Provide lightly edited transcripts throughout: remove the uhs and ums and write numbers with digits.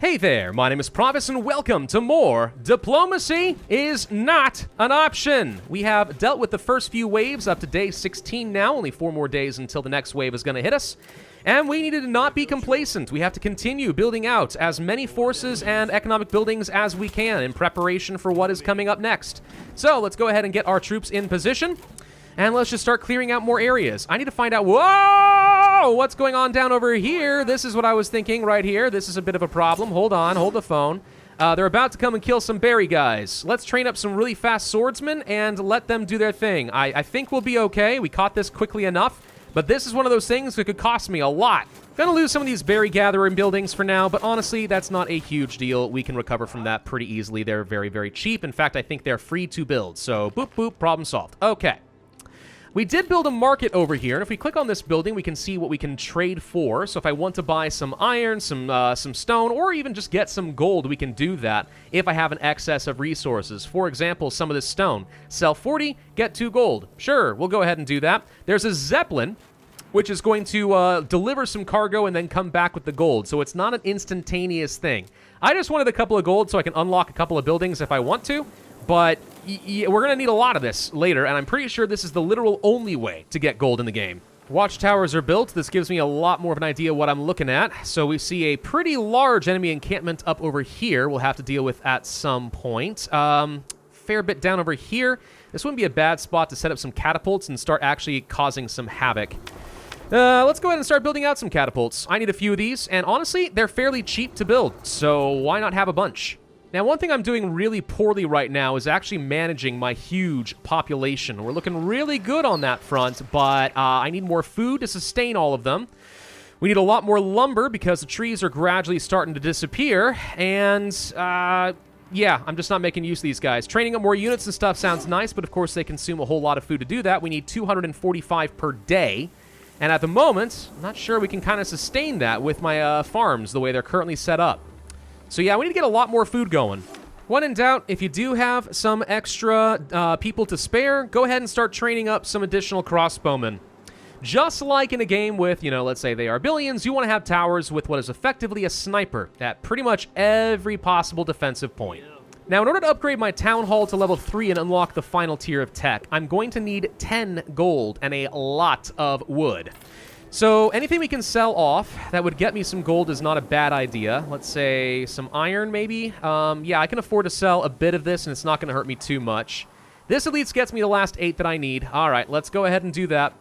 Hey there, my name is Pravus and welcome to more Diplomacy is Not an Option. We have dealt with the first few waves up to day 16 now, only 4 more days until the next wave is going to hit us. And we needed to not be complacent. We have to continue building out as many forces and economic buildings as we can in preparation for what is coming up next. So let's go ahead and get our troops in position. And let's just start clearing out more areas. I need to find out, whoa, what's going on down over here? This is what I was thinking right here. This is a bit of a problem. Hold on, hold the phone. They're about to come and kill some berry guys. Let's train up some really fast swordsmen and let them do their thing. I think we'll be okay. We caught this quickly enough. But this is one of those things that could cost me a lot. Gonna lose some of these berry gathering buildings for now, but honestly, that's not a huge deal. We can recover from that pretty easily. They're very, very cheap. In fact, I think they're free to build. So, boop, boop, problem solved. Okay. We did build a market over here, and if we click on this building, we can see what we can trade for. So if I want to buy some iron, some stone, or even just get some gold, we can do that if I have an excess of resources. For example, some of this stone. Sell 40, get 2 gold. Sure, we'll go ahead and do that. There's a Zeppelin, which is going to deliver some cargo and then come back with the gold. So it's not an instantaneous thing. I just wanted a couple of gold so I can unlock a couple of buildings if I want to. But we're going to need a lot of this later, and I'm pretty sure this is the literal only way to get gold in the game. Watchtowers are built. This gives me a lot more of an idea of what I'm looking at. So we see a pretty large enemy encampment up over here we'll have to deal with at some point. Fair bit down over here. This wouldn't be a bad spot to set up some catapults and start actually causing some havoc. Let's go ahead and start building out some catapults. I need a few of these, and honestly, they're fairly cheap to build, so why not have a bunch? Now, one thing I'm doing really poorly right now is actually managing my huge population. We're looking really good on that front, but I need more food to sustain all of them. We need a lot more lumber because the trees are gradually starting to disappear, and yeah, I'm just not making use of these guys. Training up more units and stuff sounds nice, but of course they consume a whole lot of food to do that. We need 245 per day, and at the moment, I'm not sure we can kind of sustain that with my farms the way they're currently set up. So yeah, we need to get a lot more food going. When in doubt, if you do have some extra people to spare, go ahead and start training up some additional crossbowmen. Just like in a game with, let's say they are billions, you want to have towers with what is effectively a sniper at pretty much every possible defensive point. Now, in order to upgrade my Town Hall to level 3 and unlock the final tier of tech, I'm going to need 10 gold and a lot of wood. So anything we can sell off that would get me some gold is not a bad idea. Let's say some iron, maybe. Yeah, I can afford to sell a bit of this, and it's not going to hurt me too much. This at least gets me the last 8 that I need. All right, let's go ahead and do that.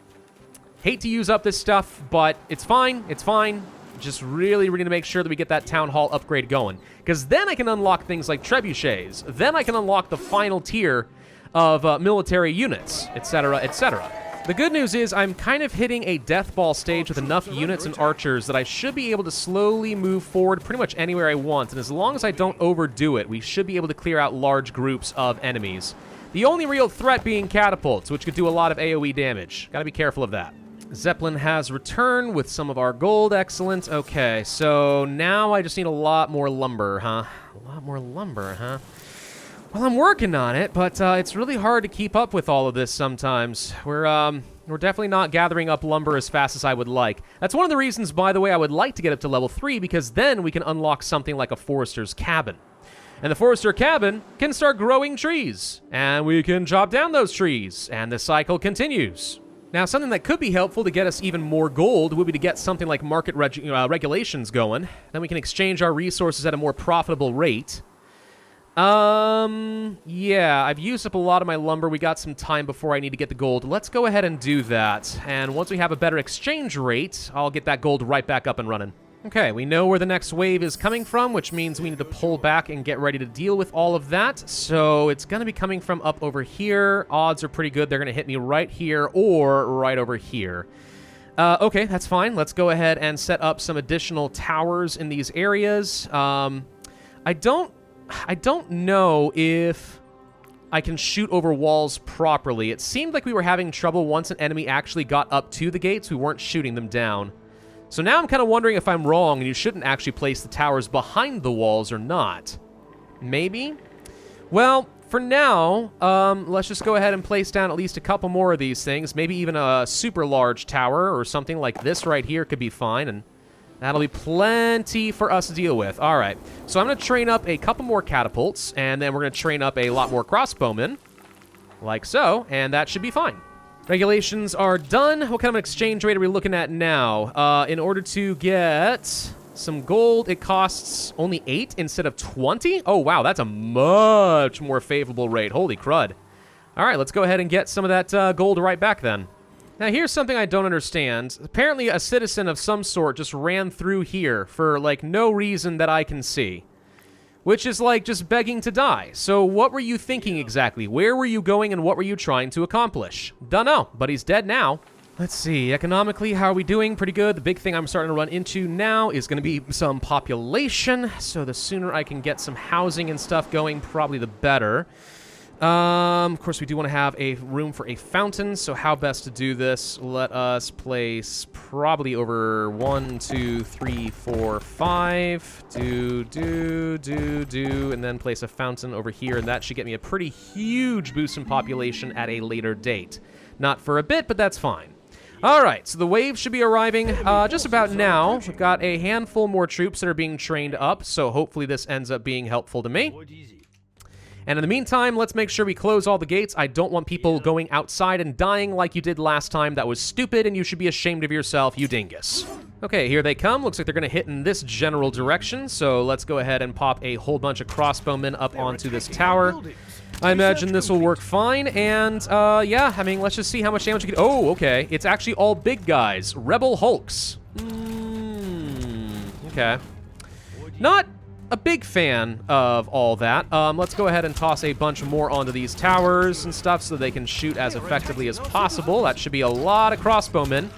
Hate to use up this stuff, but it's fine. It's fine. Just really need to make sure that we get that Town Hall upgrade going. Because then I can unlock things like trebuchets. Then I can unlock the final tier of military units, etc., etc. The good news is I'm kind of hitting a death ball stage with enough units and archers that I should be able to slowly move forward pretty much anywhere I want, and as long as I don't overdo it, we should be able to clear out large groups of enemies. The only real threat being catapults, which could do a lot of AoE damage. Gotta be careful of that. Zeppelin has returned with some of our gold. Excellent. Okay, so now I just need a lot more lumber, huh? A lot more lumber, huh? Well, I'm working on it, but it's really hard to keep up with all of this sometimes. We're definitely not gathering up lumber as fast as I would like. That's one of the reasons, by the way, I would like to get up to level 3, because then we can unlock something like a forester's cabin. And the forester cabin can start growing trees, and we can chop down those trees, and the cycle continues. Now, something that could be helpful to get us even more gold would be to get something like market regulations going. Then we can exchange our resources at a more profitable rate. Yeah, I've used up a lot of my lumber. We got some time before I need to get the gold. Let's go ahead and do that. And once we have a better exchange rate, I'll get that gold right back up and running. Okay, we know where the next wave is coming from, which means we need to pull back and get ready to deal with all of that. So it's going to be coming from up over here. Odds are pretty good. They're going to hit me right here or right over here. Okay, that's fine. Let's go ahead and set up some additional towers in these areas. I don't know if I can shoot over walls properly. It seemed like we were having trouble once an enemy actually got up to the gates. We weren't shooting them down. So now I'm kind of wondering if I'm wrong and you shouldn't actually place the towers behind the walls or not. Maybe? Well, for now, let's just go ahead and place down at least a couple more of these things. Maybe even a super large tower or something like this right here could be fine. And That'll be plenty for us to deal with. All right. So I'm going to train up a couple more catapults, and then we're going to train up a lot more crossbowmen, like so, and that should be fine. Regulations are done. What kind of exchange rate are we looking at now? In order to get some gold, it costs only 8 instead of 20? Oh, wow, that's a much more favorable rate. Holy crud. All right, let's go ahead and get some of that gold right back then. Now, here's something I don't understand. Apparently, a citizen of some sort just ran through here for, like, no reason that I can see. Which is, like, just begging to die. So what were you thinking exactly? Where were you going and what were you trying to accomplish? Dunno, but he's dead now. Let's see, economically, how are we doing? Pretty good. The big thing I'm starting to run into now is going to be some population. So the sooner I can get some housing and stuff going, probably the better. Of course, we do want to have a room for a fountain, so how best to do this? Let us place probably over 1, 2, 3, 4, 5. And then place a fountain over here, and that should get me a pretty huge boost in population at a later date. Not for a bit, but that's fine. All right, so the wave should be arriving just about now. We've got a handful more troops that are being trained up, so hopefully this ends up being helpful to me. And in the meantime, let's make sure we close all the gates. I don't want people going outside and dying like you did last time. That was stupid, and you should be ashamed of yourself, you dingus. Okay, here they come. Looks like they're going to hit in this general direction, so let's go ahead and pop a whole bunch of crossbowmen up onto this tower. I imagine this will work fine, and, yeah, I mean, let's just see how much damage we can... Oh, okay. It's actually all big guys. Rebel Hulks. Okay. Not a big fan of all that. Let's go ahead and toss a bunch more onto these towers and stuff so they can shoot as effectively as possible. That should be a lot of crossbowmen.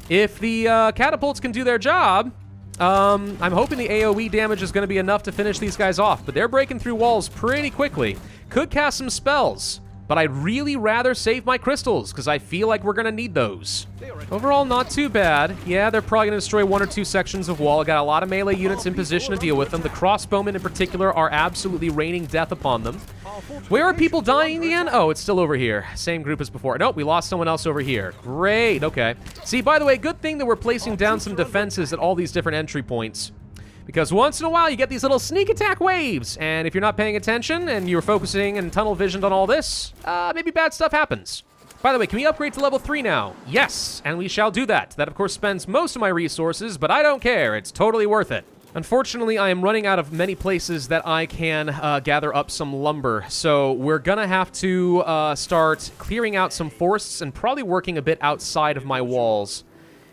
If the catapults can do their job, I'm hoping the AoE damage is going to be enough to finish these guys off, but they're breaking through walls pretty quickly. Could cast some spells, but I'd really rather save my crystals, because I feel like we're going to need those. Overall, not too bad. Yeah, they're probably going to destroy 1 or 2 sections of wall. I got a lot of melee units in position to deal with them. The crossbowmen in particular are absolutely raining death upon them. Where are people dying in the end? Oh, it's still over here. Same group as before. Nope, we lost someone else over here. Great, okay. See, by the way, good thing that we're placing down some defenses at all these different entry points. Because once in a while, you get these little sneak attack waves. And if you're not paying attention and you're focusing and tunnel visioned on all this, maybe bad stuff happens. By the way, can we upgrade to level 3 now? Yes, and we shall do that. That, of course, spends most of my resources, but I don't care. It's totally worth it. Unfortunately, I am running out of many places that I can gather up some lumber. So we're going to have to start clearing out some forests and probably working a bit outside of my walls.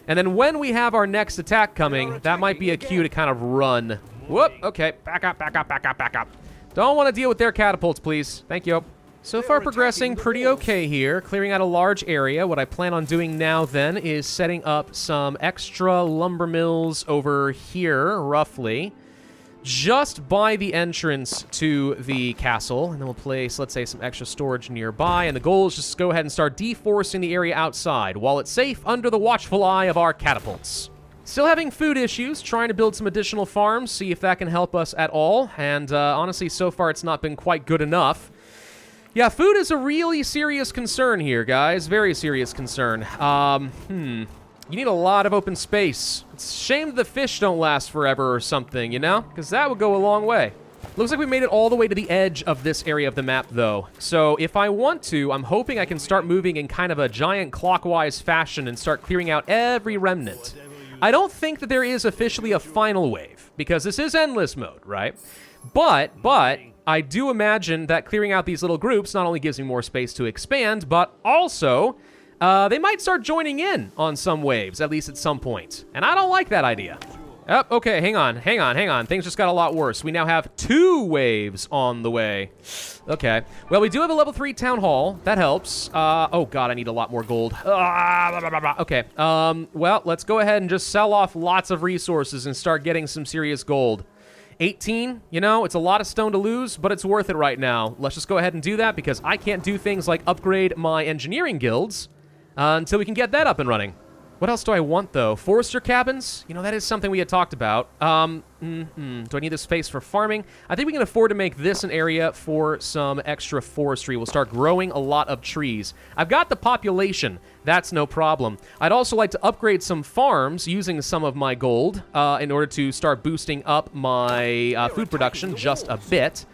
And then when we have our next attack coming, that might be a cue to kind of run. Whoop, okay, back up, back up, back up, back up. Don't want to deal with their catapults, please. Thank you. So far progressing pretty okay here, clearing out a large area. What I plan on doing now then is setting up some extra lumber mills over here, roughly, just by the entrance to the castle. And then we'll place, let's say, some extra storage nearby. And the goal is just to go ahead and start deforesting the area outside while it's safe under the watchful eye of our catapults. Still having food issues, trying to build some additional farms, see if that can help us at all. And honestly, so far it's not been quite good enough. Yeah, food is a really serious concern here, guys. Very serious concern. You need a lot of open space. It's a shame the fish don't last forever or something, you know? Because that would go a long way. Looks like we made it all the way to the edge of this area of the map, though. So if I want to, I'm hoping I can start moving in kind of a giant clockwise fashion and start clearing out every remnant. I don't think that there is officially a final wave, because this is endless mode, right? But I do imagine that clearing out these little groups not only gives me more space to expand, but also they might start joining in on some waves, at least at some point. And I don't like that idea. Oh, okay, hang on. Things just got a lot worse. We now have 2 waves on the way. Okay. Well, we do have a level 3 town hall. That helps. Oh, God, I need a lot more gold. Okay. Well, let's go ahead and just sell off lots of resources and start getting some serious gold. 18, you know, it's a lot of stone to lose, but it's worth it right now. Let's just go ahead and do that because I can't do things like upgrade my engineering guilds until we can get that up and running. What else do I want, though? Forester cabins? You know, that is something we had talked about. Do I need this space for farming? I think we can afford to make this an area for some extra forestry. We'll start growing a lot of trees. I've got the population. That's no problem. I'd also like to upgrade some farms using some of my gold in order to start boosting up my food production just a bit.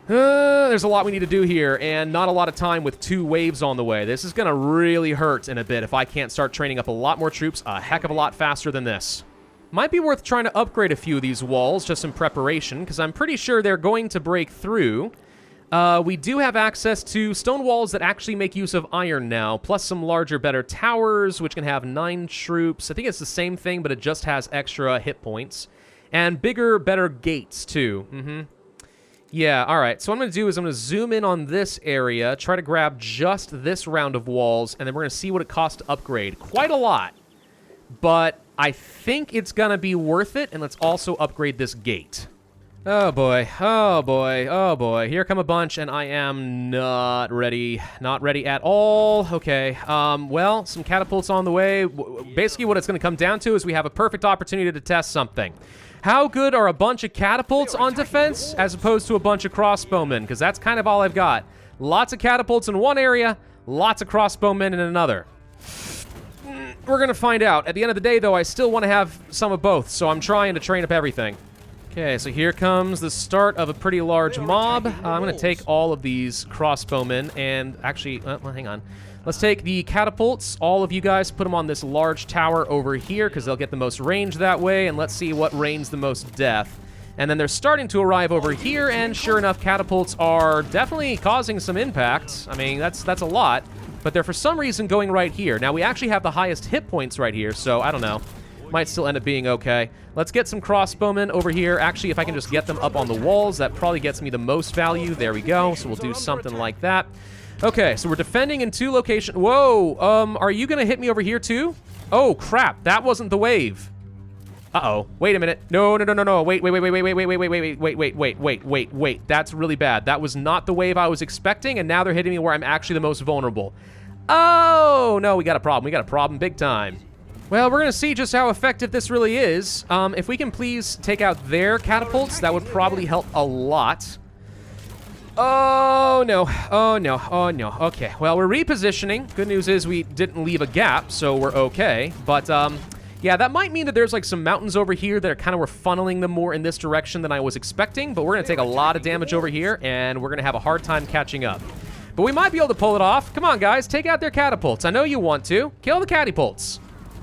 There's a lot we need to do here, and not a lot of time with 2 waves on the way. This is going to really hurt in a bit if I can't start training up a lot more troops a heck of a lot faster than this. Might be worth trying to upgrade a few of these walls just in preparation, because I'm pretty sure they're going to break through. We do have access to stone walls that actually make use of iron now, plus some larger, better towers, which can have 9 troops. I think it's the same thing, but it just has extra hit points. And bigger, better gates, too. Yeah, all right. So what I'm going to do is I'm going to zoom in on this area, try to grab just this round of walls, and then we're going to see what it costs to upgrade. Quite a lot, but I think it's going to be worth it, and let's also upgrade this gate. Oh, boy. Oh, boy. Oh, boy. Here come a bunch, and I am not ready. Not ready at all. Okay. Well, some catapults on the way. Basically, what it's going to come down to is we have a perfect opportunity to test something. How good are a bunch of catapults on defense as opposed to a bunch of crossbowmen? Because that's kind of all I've got. Lots of catapults in one area, lots of crossbowmen in another. We're going to find out. At the end of the day, though, I still want to have some of both, so I'm trying to train up everything. Okay, so here comes the start of a pretty large mob. I'm going to take all of these crossbowmen and actually, well, hang on. Let's take the catapults. All of you guys put them on this large tower over here because they'll get the most range that way, and let's see what rains the most death. And then they're starting to arrive over here, and sure enough, catapults are definitely causing some impact. I mean, that's a lot, but they're for some reason going right here. Now, we actually have the highest hit points right here, so I don't know. Might still end up being okay. Let's get some crossbowmen over here. Actually, if I can just get them up on the walls, that probably gets me the most value. There we go. So we'll do something like that. Okay, so we're defending in 2 locations. Whoa, are you gonna hit me over here too? Oh, crap, that wasn't the wave. Uh-oh, wait a minute. No, wait. That's really bad. That was not the wave I was expecting, and now they're hitting me where I'm actually the most vulnerable. Oh, no, we got a problem big time. Well, we're gonna see just how effective this really is. If we can please take out their catapults, that would probably help a lot. Oh, no. Oh, no. Oh, no. Okay. Well, we're repositioning. Good news is we didn't leave a gap, so we're okay. But, yeah, that might mean that there's, like, some mountains over here that are kind of, we're funneling them more in this direction than I was expecting. But we're going to take a lot of damage over here, and we're going to have a hard time catching up. But we might be able to pull it off. Come on, guys. Take out their catapults. I know you want to. Kill the catapults.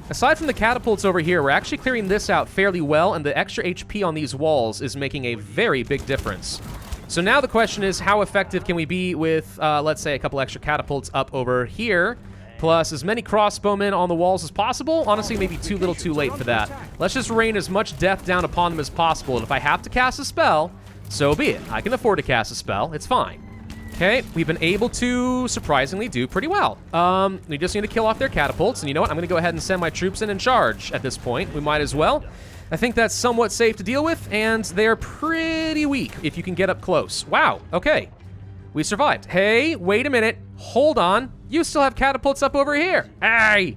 Aside from the catapults over here, we're actually clearing this out fairly well, and the extra HP on these walls is making a very big difference. So now the question is, how effective can we be with, let's say, a couple extra catapults up over here, plus as many crossbowmen on the walls as possible? Honestly, maybe too little too late for that. Let's just rain as much death down upon them as possible, and if I have to cast a spell, so be it. I can afford to cast a spell. It's fine. Okay, we've been able to surprisingly do pretty well. We just need to kill off their catapults, and you know what? I'm going to go ahead and send my troops in charge at this point. We might as well. I think that's somewhat safe to deal with, and they're pretty weak if you can get up close. Wow, okay. We survived. Hey, wait a minute. Hold on. You still have catapults up over here. Hey!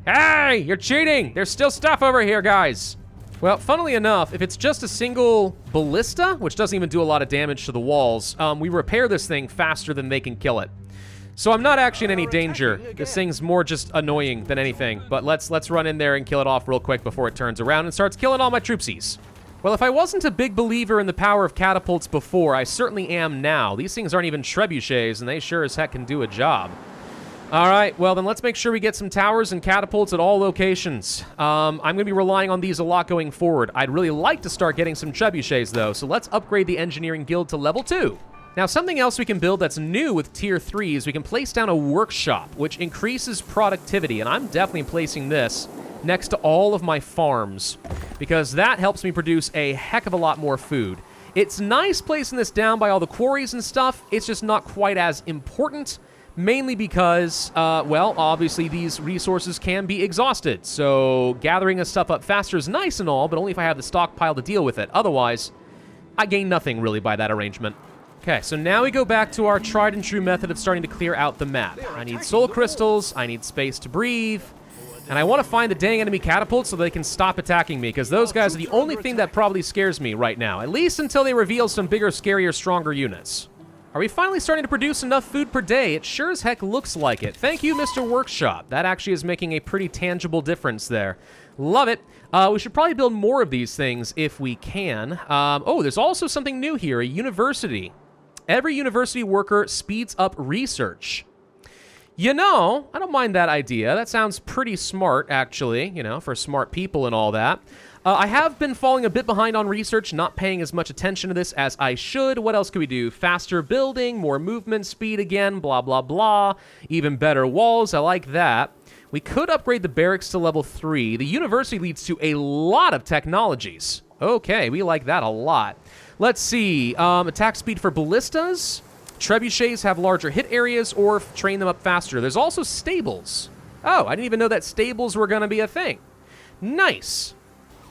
Hey! You're cheating! There's still stuff over here, guys. Well, funnily enough, if it's just a single ballista, which doesn't even do a lot of damage to the walls, we repair this thing faster than they can kill it. So I'm not actually in any danger. This thing's more just annoying than anything. But let's run in there and kill it off real quick before it turns around and starts killing all my troopsies. Well, if I wasn't a big believer in the power of catapults before, I certainly am now. These things aren't even trebuchets, and they sure as heck can do a job. All right, well, then let's make sure we get some towers and catapults at all locations. I'm going to be relying on these a lot going forward. I'd really like to start getting some trebuchets, though, so let's upgrade the engineering guild to level 2. Now, something else we can build that's new with Tier 3 is we can place down a workshop, which increases productivity, and I'm definitely placing this next to all of my farms, because that helps me produce a heck of a lot more food. It's nice placing this down by all the quarries and stuff. It's just not quite as important, mainly because, well, obviously these resources can be exhausted, so gathering this stuff up faster is nice and all, but only if I have the stockpile to deal with it. Otherwise, I gain nothing, really, by that arrangement. Okay, so now we go back to our tried and true method of starting to clear out the map. I need soul crystals, I need space to breathe, And I want to find the dang enemy catapults so they can stop attacking me, because those guys are the only thing that probably scares me right now. At least until they reveal some bigger, scarier, stronger units. Are we finally starting to produce enough food per day? It sure as heck looks like it. Thank you, Mr. Workshop. That actually is making a pretty tangible difference there. Love it. We should probably build more of these things if we can. Oh, there's also something new here, a university. Every university worker speeds up research. You know, I don't mind that idea. That sounds pretty smart, actually, you know, for smart people and all that. I have been falling a bit behind on research, not paying as much attention to this as I should. What else could we do? Faster building, more movement speed again, blah, blah, blah. Even better walls, I like that. We could upgrade the barracks to level 3. The university leads to a lot of technologies. Okay, we like that a lot. Let's see, attack speed for ballistas. Trebuchets have larger hit areas or train them up faster. There's also stables. Oh, I didn't even know that stables were going to be a thing. Nice.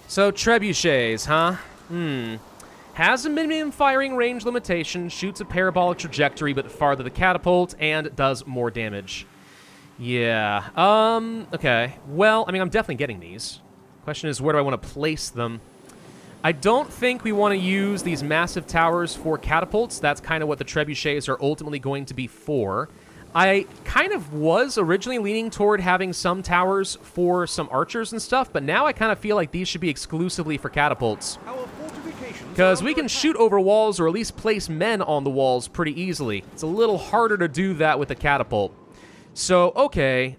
So trebuchets, huh? Has a minimum firing range limitation, shoots a parabolic trajectory but farther the catapult, and does more damage. Yeah, okay. Well, I mean, I'm definitely getting these. Question is, where do I want to place them? I don't think we want to use these massive towers for catapults. That's kind of what the trebuchets are ultimately going to be for. I kind of was originally leaning toward having some towers for some archers and stuff, but now I kind of feel like these should be exclusively for catapults. Because we can shoot over walls or at least place men on the walls pretty easily. It's a little harder to do that with a catapult. So, okay,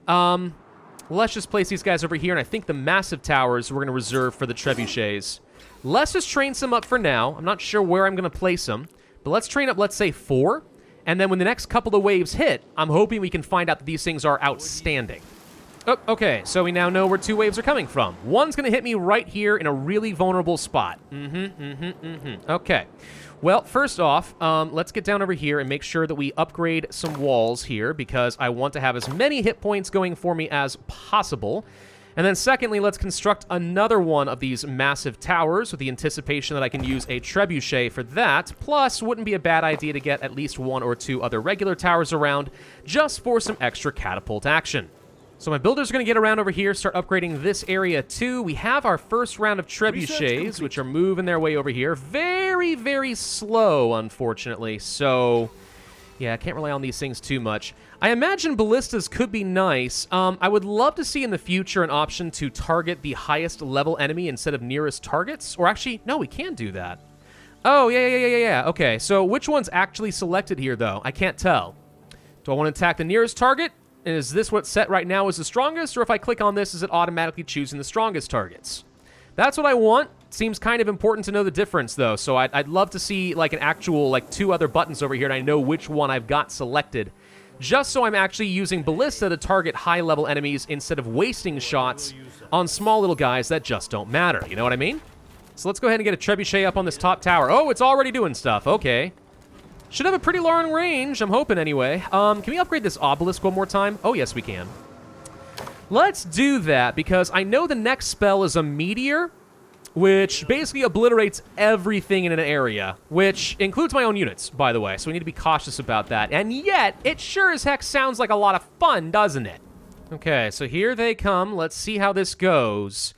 let's just place these guys over here, and I think the massive towers we're going to reserve for the trebuchets. Let's just train some up for now. I'm not sure where I'm going to place them, but let's train up, let's say, 4. And then when the next couple of waves hit, I'm hoping we can find out that these things are outstanding. Oh, okay, so we now know where 2 waves are coming from. One's going to hit me right here in a really vulnerable spot. Okay. Well, first off, let's get down over here and make sure that we upgrade some walls here, because I want to have as many hit points going for me as possible. And then secondly, let's construct another one of these massive towers with the anticipation that I can use a trebuchet for that. Plus, wouldn't be a bad idea to get at least 1 or 2 other regular towers around just for some extra catapult action. So my builders are going to get around over here, start upgrading this area too. We have our first round of trebuchets, which are moving their way over here. Very, very slow, unfortunately. So, yeah, I can't rely on these things too much. I imagine ballistas could be nice. I would love to see in the future an option to target the highest level enemy instead of nearest targets. Or actually, no, we can do that. Oh, yeah. Okay, so which one's actually selected here, though? I can't tell. Do I want to attack the nearest target? And is this what's set right now as the strongest? Or if I click on this, is it automatically choosing the strongest targets? That's what I want. Seems kind of important to know the difference, though. So I'd love to see, like, an actual, like, 2 other buttons over here, and I know which one I've got selected. Just so I'm actually using ballista to target high-level enemies instead of wasting shots on small little guys that just don't matter. You know what I mean? So let's go ahead and get a trebuchet up on this top tower. Oh, it's already doing stuff. Okay. Should have a pretty long range, I'm hoping anyway. Can we upgrade this obelisk one more time? Oh, yes, we can. Let's do that, because I know the next spell is a meteor, which basically obliterates everything in an area, which includes my own units, by the way, so we need to be cautious about that. And yet, it sure as heck sounds like a lot of fun, doesn't it? Okay, so here they come. Let's see how this goes.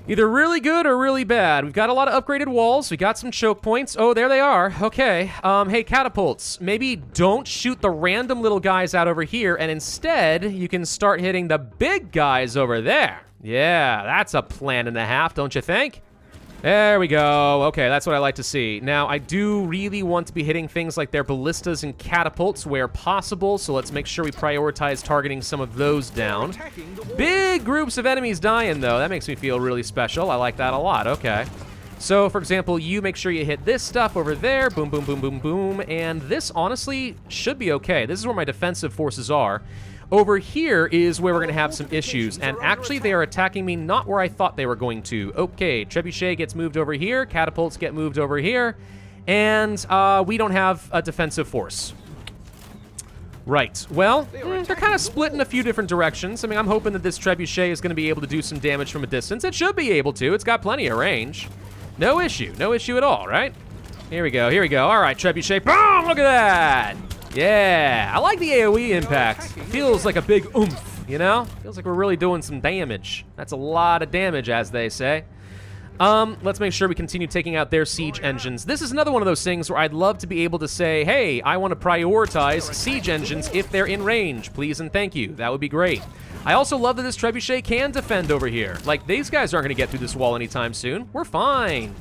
Either really good or really bad. We've got a lot of upgraded walls. We got some choke points. Oh, there they are. Okay. Hey, catapults. Maybe don't shoot the random little guys out over here, and instead, you can start hitting the big guys over there. Yeah, that's a plan and a half, don't you think? There we go. Okay, that's what I like to see. Now, I do really want to be hitting things like their ballistas and catapults where possible, so let's make sure we prioritize targeting some of those down. Big groups of enemies dying, though. That makes me feel really special. I like that a lot. Okay. So, for example, you make sure you hit this stuff over there. Boom, boom, boom, boom, boom. And this, honestly, should be okay. This is where my defensive forces are. Over here is where we're going to have some issues, and actually they are attacking me not where I thought they were going to. Okay, trebuchet gets moved over here, catapults get moved over here, and we don't have a defensive force. Right, well, they're kind of split in a few different directions. I mean, I'm hoping that this trebuchet is going to be able to do some damage from a distance. It should be able to. It's got plenty of range. No issue at all, right? Here we go. All right, trebuchet. Boom! Look at that! Yeah, I like the AoE impact. Feels like a big oomph. you know? Feels like we're really doing some damage. That's a lot of damage, as they say. Let's make sure we continue taking out their siege engines. This is another one of those things where I'd love to be able to say, hey, I want to prioritize siege engines if they're in range. Please and thank you. That would be great. I also love that this trebuchet can defend over here. Like, these guys aren't going to get through this wall anytime soon. We're fine.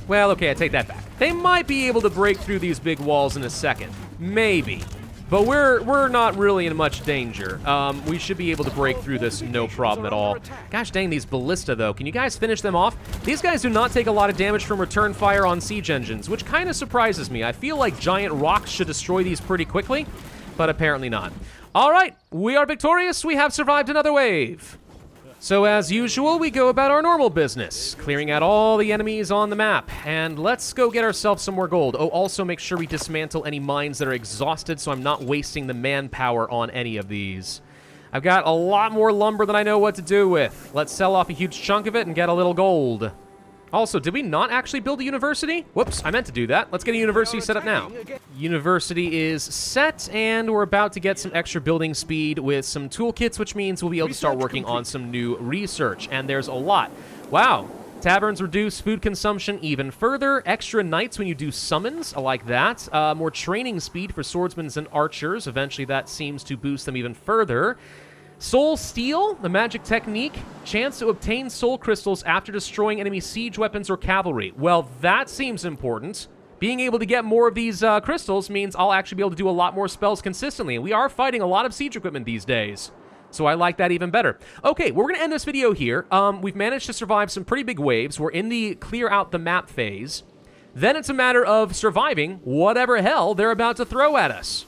Well, okay, I take that back. They might be able to break through these big walls in a second. Maybe. But we're not really in much danger. We should be able to break through this no problem at all. Gosh dang, these ballista, though. Can you guys finish them off? These guys do not take a lot of damage from return fire on siege engines, which kind of surprises me. I feel like giant rocks should destroy these pretty quickly, but apparently not. All right, we are victorious. We have survived another wave. So as usual, we go about our normal business, clearing out all the enemies on the map, and let's go get ourselves some more gold. Oh, also make sure we dismantle any mines that are exhausted so I'm not wasting the manpower on any of these. I've got a lot more lumber than I know what to do with. Let's sell off a huge chunk of it and get a little gold. Also, did we not actually build a university? Whoops, I meant to do that. Let's get a university set up now. University is set, and we're about to get some extra building speed with some toolkits, which means we'll be able to start working on some new research, and there's a lot. Wow. Taverns reduce food consumption even further. Extra knights when you do summons. I like that. More training speed for swordsmen and archers. Eventually, that seems to boost them even further. Soul Steel, the magic technique. Chance to obtain soul crystals after destroying enemy siege weapons or cavalry. Well, that seems important. Being able to get more of these crystals means I'll actually be able to do a lot more spells consistently. And we are fighting a lot of siege equipment these days, so I like that even better. Okay, we're going to end this video here. We've managed to survive some pretty big waves. We're in the clear out the map phase. Then it's a matter of surviving whatever hell they're about to throw at us.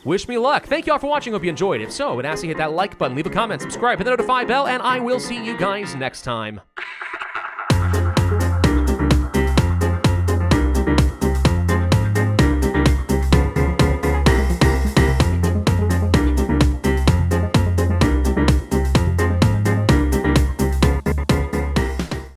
Wish me luck. Thank you all for watching. Hope you enjoyed. If so, I would ask you to hit that like button, leave a comment, subscribe, hit the notify bell, and I will see you guys next time.